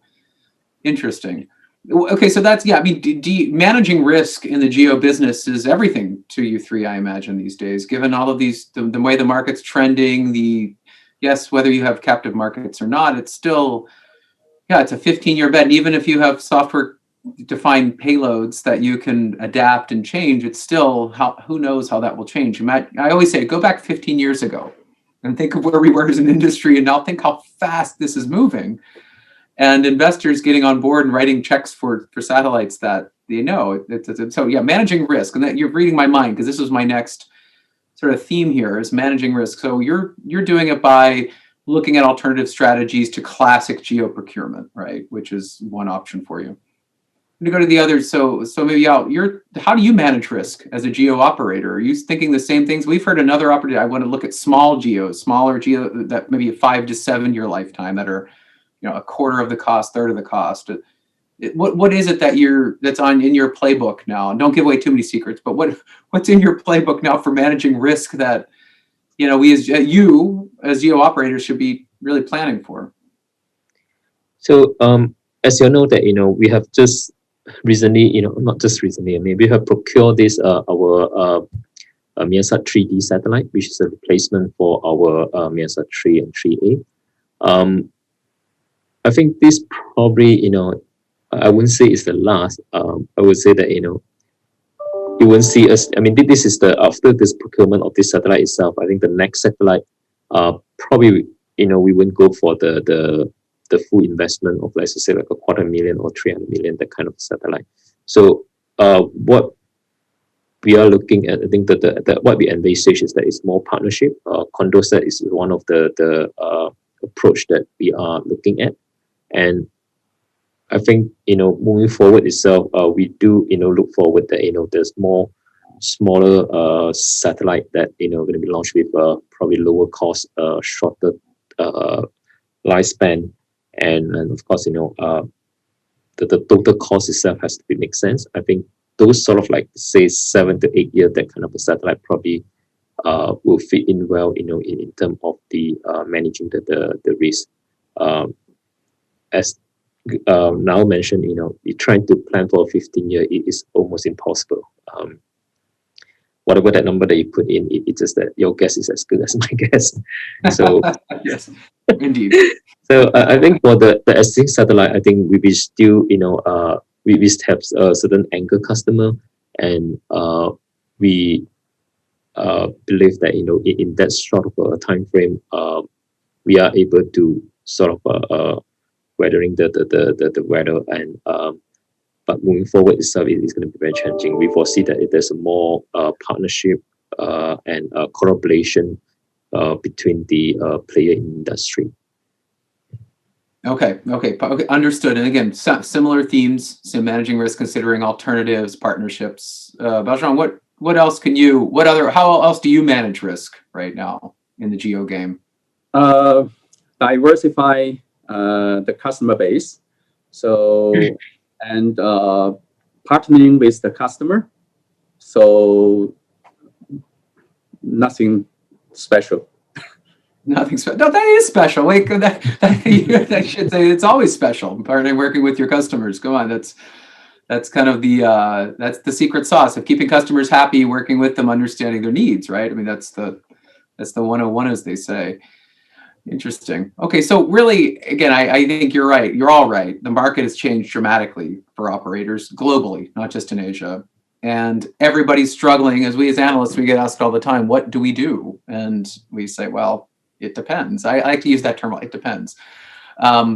Speaker 2: Interesting. Okay, so that's, managing risk in the geo business is everything to you three, I imagine, these days, given all of these, the way the market's trending, yes, whether you have captive markets or not, it's still, it's a 15-year bet. And even if you have software-defined payloads that you can adapt and change, it's still, who knows how that will change. I always say, go back 15 years ago and think of where we were as an industry, and now think how fast this is moving. And investors getting on board and writing checks for satellites that they know. So managing risk. And that you're reading my mind, because this was my next sort of theme here, is managing risk. So you're doing it by looking at alternative strategies to classic geo procurement, right? Which is one option for you. I'm going to go to the others. So maybe how do you manage risk as a geo operator? Are you thinking the same things? We've heard another operator, I want to look at smaller geo that maybe a 5 to 7 year lifetime that are a quarter of the cost, third of the cost. What is it that's in your playbook now? And don't give away too many secrets, but what's in your playbook now for managing risk that we as geo operators should be really planning for?
Speaker 4: So as you know that we have just recently, not just recently, maybe we have procured this our Measat 3D satellite, which is a replacement for our Measat 3 and 3A. I think this probably, I wouldn't say it's the last. I would say that, you won't see us. I mean, this is after this procurement of this satellite itself. I think the next satellite, probably, we wouldn't go for the full investment of, let's say, like $250,000 or $300 million, that kind of satellite. So, what we are looking at, I think that what we envisage is that it's more partnership. Condosat is one of the approach that we are looking at. And I think, moving forward itself, we do, look forward that, there's more smaller satellite that, going to be launched with probably lower cost, shorter lifespan. And of course, the total cost itself has to make sense. I think those sort of like, say, 7 to 8 years, that kind of a satellite probably will fit in well, in terms of the managing the risk. As now mentioned, you're trying to plan for a 15-year, it is almost impossible. Whatever that number that you put in, it's just that your guess is as good as my guess. So
Speaker 2: yes, indeed.
Speaker 4: So I think for the existing satellite, I think we still, we have a certain anchor customer, and we believe that in that short of a time frame, we are able to sort of weathering the weather, and but moving forward itself, it is going to be very challenging. We foresee that there's a more partnership and collaboration between the player in the industry.
Speaker 2: Okay, understood. And again, similar themes. So managing risk, considering alternatives, partnerships. Baozhang, how else do you manage risk right now in the geo game?
Speaker 5: Diversify the customer base. So, and partnering with the customer. So nothing special.
Speaker 2: Nothing special. No, that is special. Wait, I should say it's always special. Partnering, working with your customers. Go on. That's kind of that's the secret sauce of keeping customers happy, working with them, understanding their needs, right? I mean, that's the 101, as they say. Interesting. Okay, so really, again, I think you're right. You're all right. The market has changed dramatically for operators globally, not just in Asia. And everybody's struggling. As analysts, we get asked all the time, what do we do? And we say, well, it depends. I like to use that term, it depends.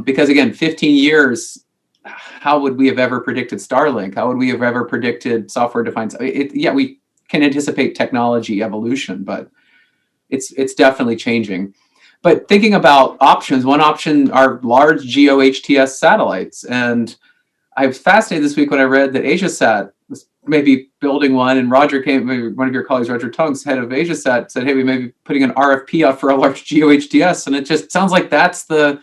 Speaker 2: Because again, 15 years, how would we have ever predicted Starlink? How would we have ever predicted software-defined? We can anticipate technology evolution, but it's definitely changing. But thinking about options, one option are large VHTS satellites. And I was fascinated this week when I read that AsiaSat was maybe building one, and Roger came, maybe one of your colleagues, Roger Tunks, head of AsiaSat, said, hey, we may be putting an RFP out for a large GeoHTS. And it just sounds like that's the,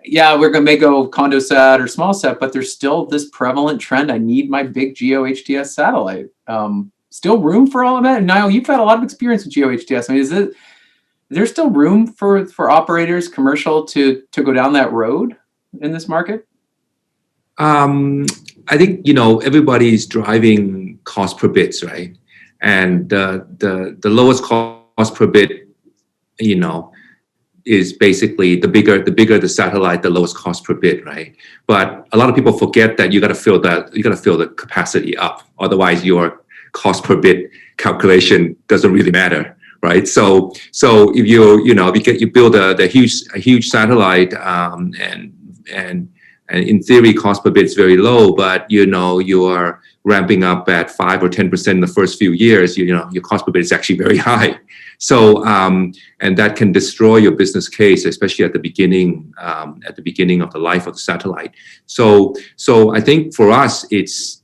Speaker 2: yeah, we're going to go CondoSat or SmallSat, but there's still this prevalent trend. I need my big GeoHTS satellite. Still room for all of that? And Niall, you've had a lot of experience with GeoHTS. I mean, is there still room for operators, commercial, to go down that road in this market?
Speaker 3: I think, everybody's driving cost per bits, right? And the lowest cost per bit, is basically the bigger the satellite, the lowest cost per bit, right? But a lot of people forget that you got to fill the capacity up. Otherwise, your cost per bit calculation doesn't really matter, right? So if you build a huge satellite, and in theory, cost per bit is very low, but you are ramping up at 5 or 10% in the first few years. Your cost per bit is actually very high. So and that can destroy your business case, especially at the beginning of the life of the satellite. So I think for us, it's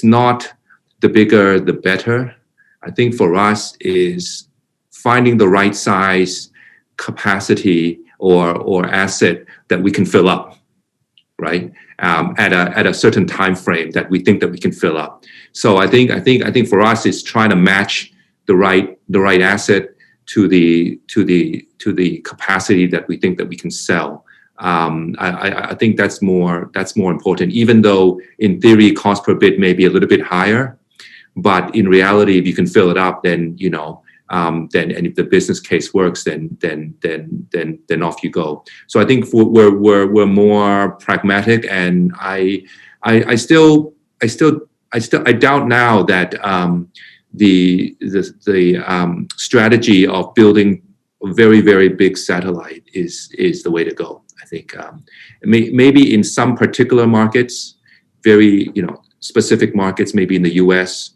Speaker 3: not the bigger the better. I think for us is finding the right size capacity or asset that we can fill up, right? At a certain time frame that we think that we can fill up. So I think for us it's trying to match the right asset to the capacity that we think that we can sell. I think that's more important. Even though in theory cost per bit may be a little bit higher, but in reality, if you can fill it up, then and if the business case works, then off you go. So I think we're more pragmatic, and I doubt now that the strategy of building a very, very big satellite is the way to go. I think maybe in some particular markets, very specific markets, maybe in the U.S.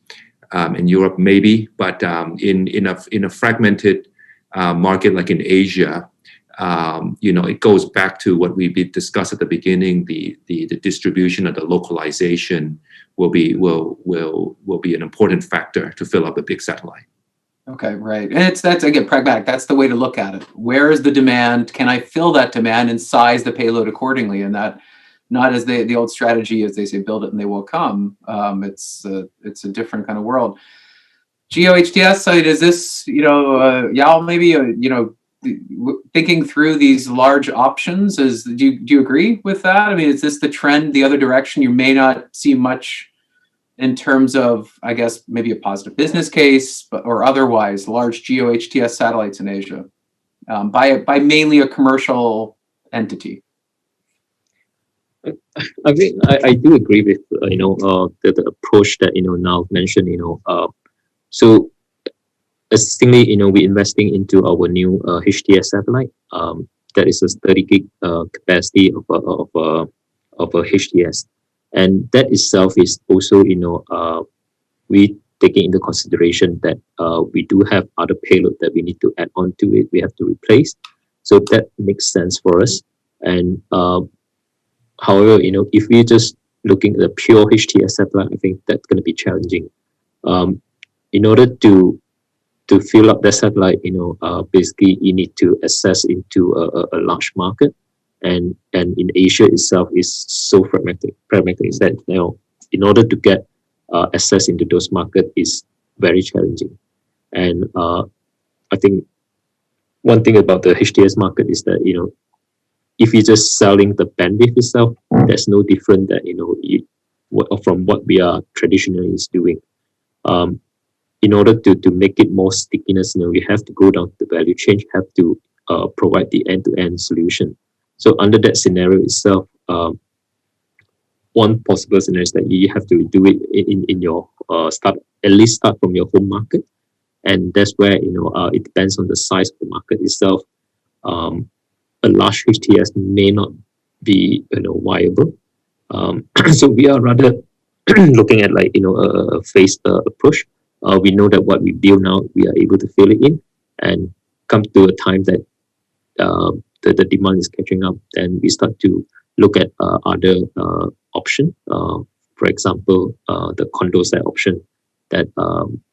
Speaker 3: In Europe, maybe, but in a fragmented market like in Asia, it goes back to what we discussed at the beginning. The distribution and the localization will be an important factor to fill up a big satellite.
Speaker 2: Okay, right, and that's again pragmatic. That's the way to look at it. Where is the demand? Can I fill that demand and size the payload accordingly? And that, not as the old strategy, as they say, build it and they will come. It's a different kind of world. GeoHTS site, is this, Yao, maybe, thinking through these large options, do you agree with that? I mean, is this the trend, the other direction? You may not see much in terms of, I guess, maybe a positive business case, or otherwise, large GeoHTS satellites in Asia, by mainly a commercial entity.
Speaker 4: I mean, I do agree with the approach that now mentioned. So essentially, we're investing into our new HTS satellite. That is a 30 gig capacity of a HTS, and that itself is also we taking into consideration that we do have other payload that we need to add on to it. We have to replace, so that makes sense for us. And however, if we're just looking at the pure HTS satellite, I think that's going to be challenging. In order to fill up the satellite, basically you need to access into a large market, and in Asia itself is so pragmatic is that in order to get access into those markets is very challenging. And I think one thing about the HTS market is that if you're just selling the bandwidth itself, there's no different that from what we are traditionally doing. In order to make it more stickiness, we have to go down the value chain, have to provide the end-to-end solution. So under that scenario itself, one possible scenario is that you have to do it in your start from your home market, and that's where it depends on the size of the market itself. A large HTS may not be viable. So we are rather looking at a phased approach. We know that what we build now, we are able to fill it in, and come to a time that the demand is catching up, then we start to look at other option. For example, the condo side option that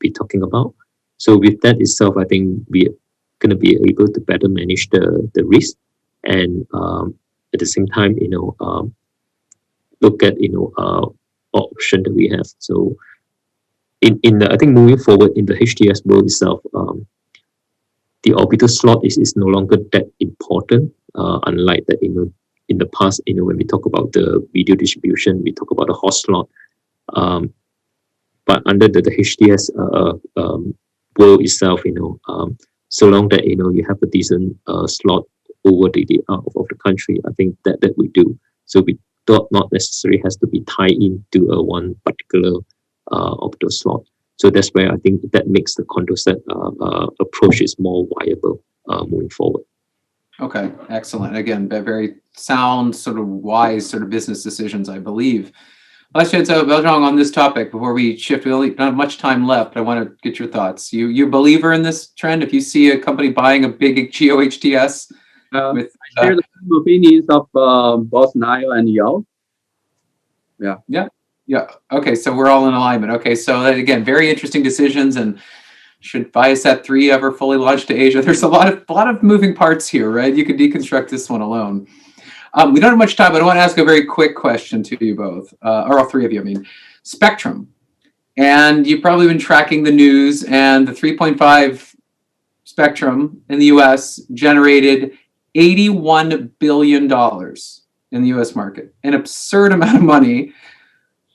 Speaker 4: we're talking about. So with that itself, I think we're going to be able to better manage the risk, and at the same time, look at option that we have. So in the, I think moving forward in the HTS world itself, the orbital slot is no longer that important, unlike that in the past, when we talk about the video distribution, we talk about the hot slot. But under the HTS world itself, so long that you have a decent slot over the of the country, I think that we do. So we not necessarily has to be tied into a one particular orbital slot. So that's where I think that makes the condo set approach is more viable moving forward.
Speaker 2: Okay, excellent. Again, very sound, sort of wise sort of business decisions, I believe. Beljong, on this topic, before we shift, we only don't have much time left. I want to get your thoughts. You a believer in this trend? If you see a company buying a big GeoHTS,
Speaker 5: I share the same opinions of both Niall and Yo.
Speaker 2: Yeah. Okay, so we're all in alignment. Okay, so again, very interesting decisions. And should Viasat-3 ever fully launch to Asia? There's a lot of moving parts here, right? You could deconstruct this one alone. We don't have much time, but I want to ask a very quick question to you both, or all three of you. I mean, spectrum, and you've probably been tracking the news. And the 3.5 spectrum in the U.S. generated $81 billion in the U.S. market, an absurd amount of money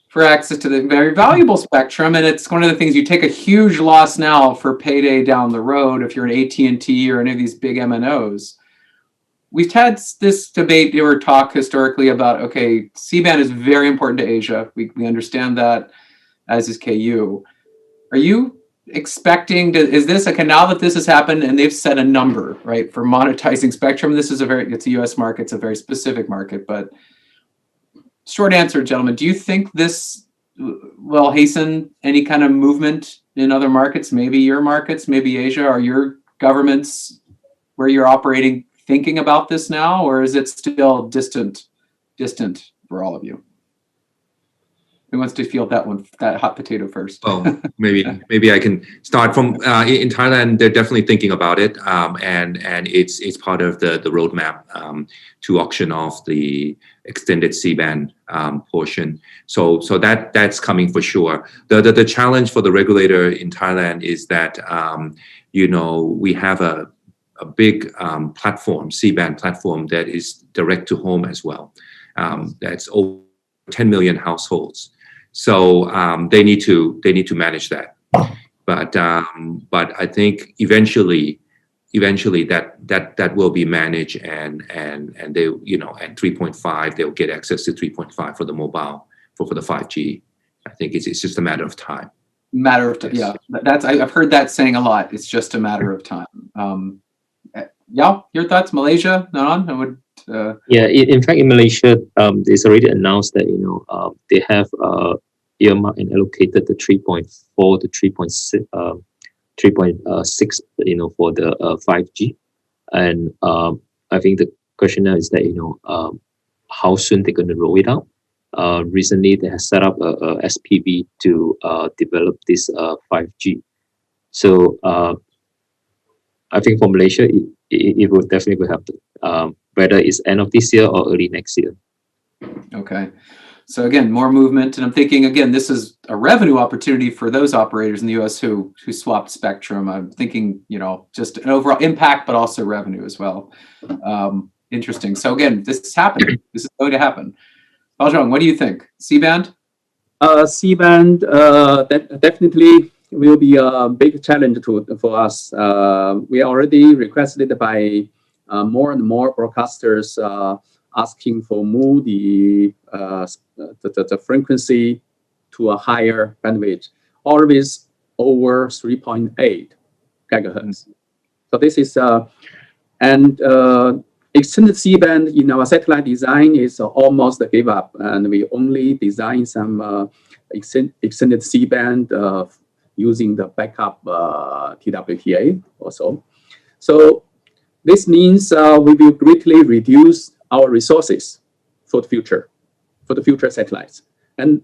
Speaker 2: for access to the very valuable spectrum. And it's one of the things, you take a huge loss now for payday down the road if you're an AT&T or any of these big M&Os. We've had this debate or talk historically about, okay, Cband is very important to Asia. We understand that, as is KU. Are you expecting is this, okay, now that this has happened and they've set a number, right, for monetizing spectrum, it's a US market, it's a very specific market, but short answer, gentlemen, do you think this will hasten any kind of movement in other markets, maybe your markets, maybe Asia? Are your governments where you're operating thinking about this now, or is it still distant for all of you? Who wants to field that hot potato first?
Speaker 3: Oh, maybe I can start from in Thailand. They're definitely thinking about it, and it's part of the roadmap to auction off the extended C-band portion. So that's coming for sure. The challenge for the regulator in Thailand is that we have a big platform, C-band platform, that is direct to home as well. That's over 10 million households. So they need to manage that. But I think eventually that will be managed, and they and 3.5, they'll get access to 3.5 for the mobile for the 5G. I think it's just a matter of time.
Speaker 2: Matter of time, yeah. I've heard that saying a lot. It's just a matter of time. Yeah, your thoughts, Malaysia, Nanon? I would.
Speaker 4: Yeah, in fact, in Malaysia, it's already announced that they have earmarked and allocated the 3.4 to 3.6 for the 5G, and I think the question now is that how soon they're going to roll it out. Recently, they have set up a SPV to develop this 5G. So I think for Malaysia, it will definitely happen. Whether it's end of this year or early next year. Okay.
Speaker 2: So again, more movement. And I'm thinking, again, this is a revenue opportunity for those operators in the US who swapped spectrum. I'm thinking, just an overall impact, but also revenue as well. Interesting. So again, this is happening. This is going to happen. Beljong, what do you think? C-band?
Speaker 5: C-band definitely will be a big challenge for us. We already requested by more and more broadcasters asking for move the frequency to a higher bandwidth, always over 3.8 gigahertz. So this is extended C-band in our satellite design is almost a give up, and we only design some extended C-band using the backup TWTA also. So this means we will greatly reduce our resources for the future satellites, and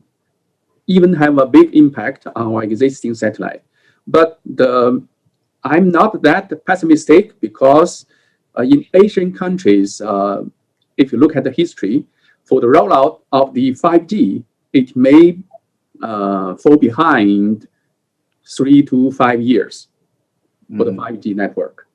Speaker 5: even have a big impact on our existing satellite. But I'm not that pessimistic, because in Asian countries, if you look at the history, for the rollout of the 5G, it may fall behind 3 to 5 years for the 5G network,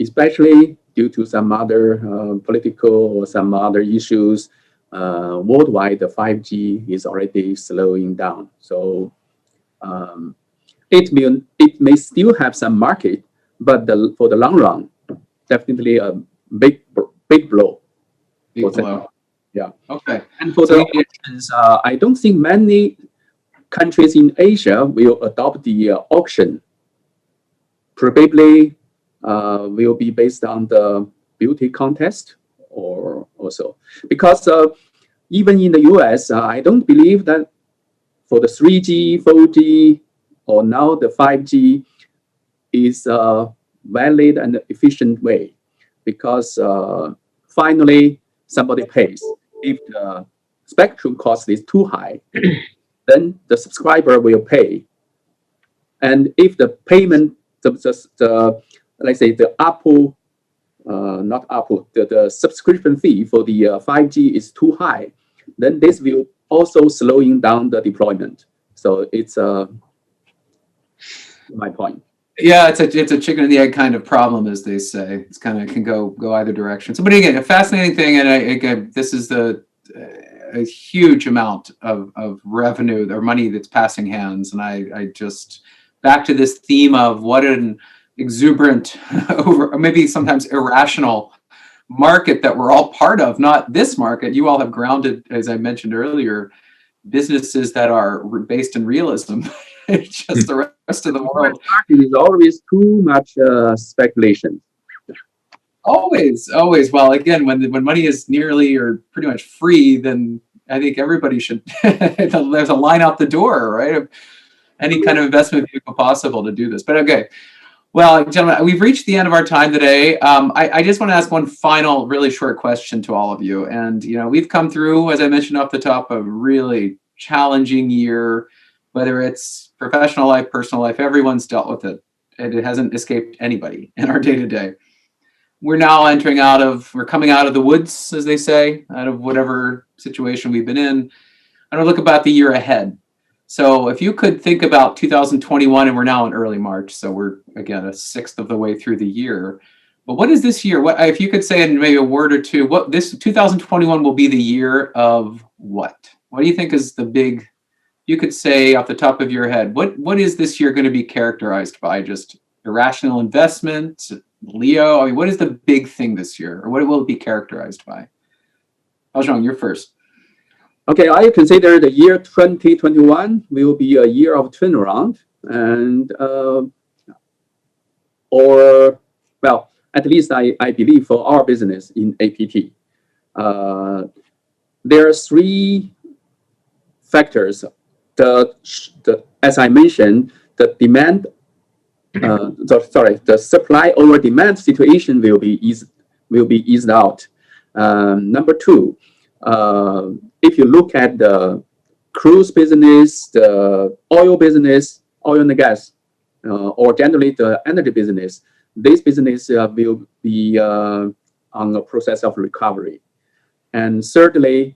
Speaker 5: especially due to some other political or some other issues. Worldwide, the 5G is already slowing down. So it may still have some market, but for the long run, definitely a big blow.
Speaker 2: Big blow.
Speaker 5: Yeah.
Speaker 2: Okay.
Speaker 5: And for the auctions, I don't think many countries in Asia will adopt the auction. Probably will be based on the beauty contest or so. Because even in the US, I don't believe that for the 3G, 4G, or now the 5G is a valid and efficient way. Because finally, somebody pays. If the spectrum cost is too high, then the subscriber will pay. And if the payment, let's say the Apple, not Apple, the subscription fee for the 5G is too high, then this will also slowing down the deployment. So it's my point.
Speaker 2: Yeah, it's a chicken and the egg kind of problem, as they say. It's kind of can go either direction. So, but again, a fascinating thing, and again, this is a huge amount of revenue or money that's passing hands, and I just back to this theme of what an exuberant, or maybe sometimes irrational market that we're all part of. Not this market. You all have grounded, as I mentioned earlier, businesses that are based in realism. It's just the rest of the world.
Speaker 5: It is always too much speculation.
Speaker 2: Always. Well, again, when money is nearly or pretty much free, then I think everybody should. There's a line out the door, right? Of any kind of investment vehicle possible to do this. But okay. Well, gentlemen, we've reached the end of our time today. I just want to ask one final, really short question to all of you. And we've come through, as I mentioned off the top, a really challenging year. Whether it's professional life, personal life, everyone's dealt with it. And it hasn't escaped anybody in our day-to-day. We're now we're coming out of the woods, as they say, out of whatever situation we've been in. I want to look about the year ahead. So if you could think about 2021, and we're now in early March, so we're, again, a sixth of the way through the year. But what is this year? What, if you could say in maybe a word or two, what this 2021 will be the year of what? What do you think is the big... You could say off the top of your head, what is this year going to be characterized by? Just irrational investment, Leo? I mean, what is the big thing this year, or what will it be characterized by? Zhang, you're first.
Speaker 5: Okay, I consider the year 2021 will be a year of turnaround, and at least I believe for our business in APT, there are three factors. As I mentioned, the demand, the supply over demand situation will be eased out. Number two, if you look at the cruise business, the oil business, oil and gas, or generally the energy business, this business will be on a process of recovery. And thirdly,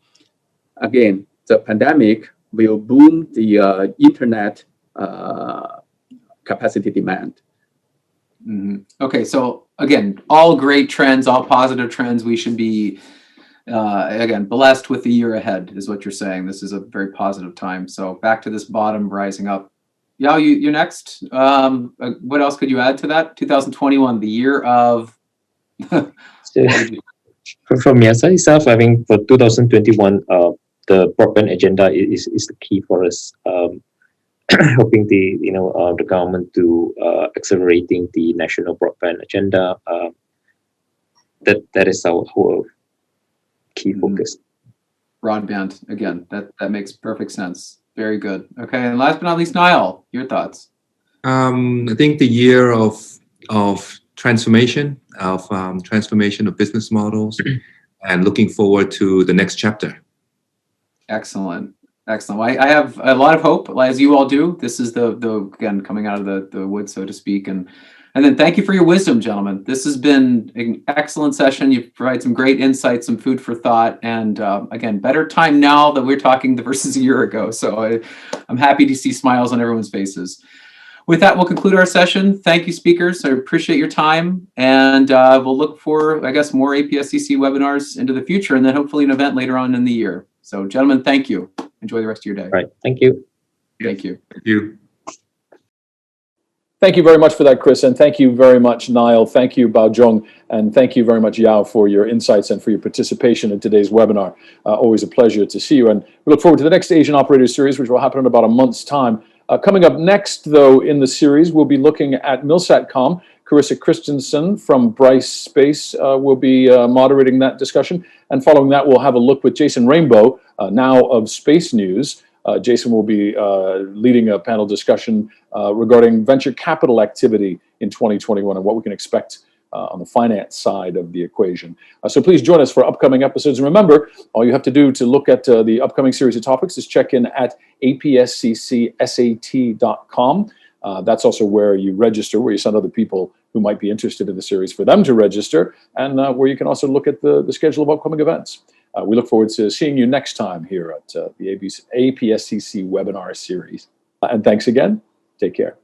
Speaker 5: again, the pandemic will boom the internet capacity demand.
Speaker 2: Mm-hmm. Okay, so again, all great trends, all positive trends. We should be, again, blessed with the year ahead, is what you're saying. This is a very positive time. So back to this bottom, rising up. Yao, you're next. What else could you add to that? 2021, the year of...
Speaker 4: From your side itself, I think for 2021, the broadband agenda is the key for us. Hoping the government to accelerating the national broadband agenda. That is our whole key focus.
Speaker 2: Broadband, again, that makes perfect sense. Very good. Okay, and last but not least, Niall, your thoughts?
Speaker 3: I think the year of transformation of business models, and looking forward to the next chapter.
Speaker 2: Excellent. Excellent. Well, I have a lot of hope, as you all do. This is the again, coming out of the woods, so to speak. And then thank you for your wisdom, gentlemen. This has been an excellent session. You've provided some great insights, some food for thought. And again, better time now that we're talking versus a year ago. So I'm happy to see smiles on everyone's faces. With that, we'll conclude our session. Thank you, speakers. I appreciate your time. And we'll look for, I guess, more APSCC webinars into the future, and then hopefully an event later on in the year. So, gentlemen, thank you. Enjoy the rest of your day.
Speaker 4: All right. Thank you.
Speaker 2: Thank you.
Speaker 3: Thank you.
Speaker 1: Thank you very much for that, Chris, and thank you very much, Niall. Thank you, Bao Zhong, and thank you very much, Yao, for your insights and for your participation in today's webinar. Always a pleasure to see you, and we look forward to the next Asian Operators Series, which will happen in about a month's time. Coming up next, though, in the series, we'll be looking at Milsatcom. Carissa Christensen from Bryce Space will be moderating that discussion, and following that, we'll have a look with Jason Rainbow, now of Space News. Jason will be leading a panel discussion regarding venture capital activity in 2021 and what we can expect on the finance side of the equation. So please join us for upcoming episodes. And remember, all you have to do to look at the upcoming series of topics is check in at apsccsat.com. That's also where you register, where you send other people who might be interested in the series for them to register, and where you can also look at the schedule of upcoming events. We look forward to seeing you next time here at the APSCC webinar series. And thanks again. Take care.